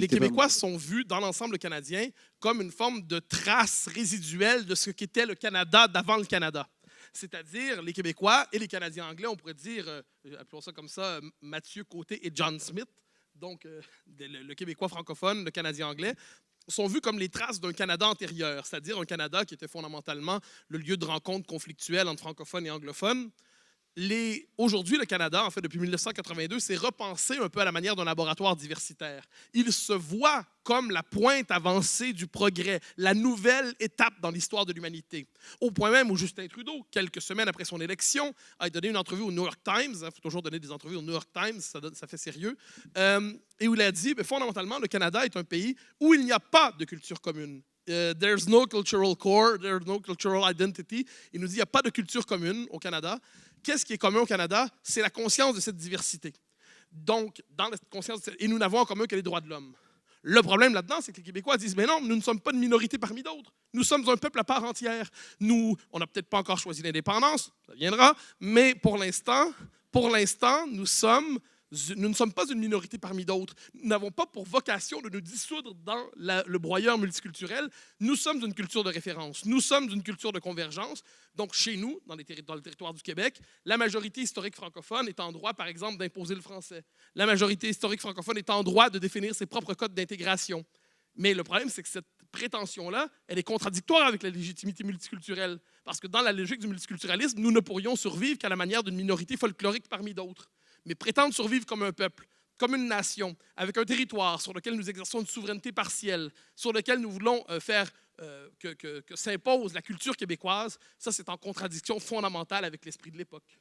les Québécois sont vus dans l'ensemble canadien comme une forme de trace résiduelle de ce qu'était le Canada d'avant le Canada. C'est-à-dire les Québécois et les Canadiens anglais, on pourrait dire, appelons ça comme ça, Mathieu Côté et John Smith, donc le Québécois francophone, le Canadien anglais, sont vus comme les traces d'un Canada antérieur, c'est-à-dire un Canada qui était fondamentalement le lieu de rencontre conflictuelle entre francophones et anglophones. Aujourd'hui, le Canada, en fait, depuis 1982, s'est repensé un peu à la manière d'un laboratoire diversitaire. Il se voit comme la pointe avancée du progrès, la nouvelle étape dans l'histoire de l'humanité. Au point même où Justin Trudeau, quelques semaines après son élection, a donné une entrevue au New York Times, il faut toujours donner des entrevues au New York Times, ça fait sérieux, et où il a dit, fondamentalement, le Canada est un pays où il n'y a pas de culture commune. There's no cultural core, there's no cultural identity. Il nous dit qu'il n'y a pas de culture commune au Canada. Qu'est-ce qui est commun au Canada? C'est la conscience de cette diversité. Donc, dans cette conscience, et nous n'avons en commun que les droits de l'homme. Le problème là-dedans, c'est que les Québécois disent, mais non, nous ne sommes pas une minorité parmi d'autres. Nous sommes un peuple à part entière. On n'a peut-être pas encore choisi l'indépendance, ça viendra, mais pour l'instant, nous ne sommes pas une minorité parmi d'autres. Nous n'avons pas pour vocation de nous dissoudre dans le broyeur multiculturel. Nous sommes une culture de référence. Nous sommes une culture de convergence. Donc, chez nous, dans le territoire du Québec, la majorité historique francophone est en droit, par exemple, d'imposer le français. La majorité historique francophone est en droit de définir ses propres codes d'intégration. Mais le problème, c'est que cette prétention-là, elle est contradictoire avec la légitimité multiculturelle. Parce que dans la logique du multiculturalisme, nous ne pourrions survivre qu'à la manière d'une minorité folklorique parmi d'autres. Mais prétendre survivre comme un peuple, comme une nation, avec un territoire sur lequel nous exerçons une souveraineté partielle, sur lequel nous voulons faire que s'impose la culture québécoise, ça, c'est en contradiction fondamentale avec l'esprit de l'époque.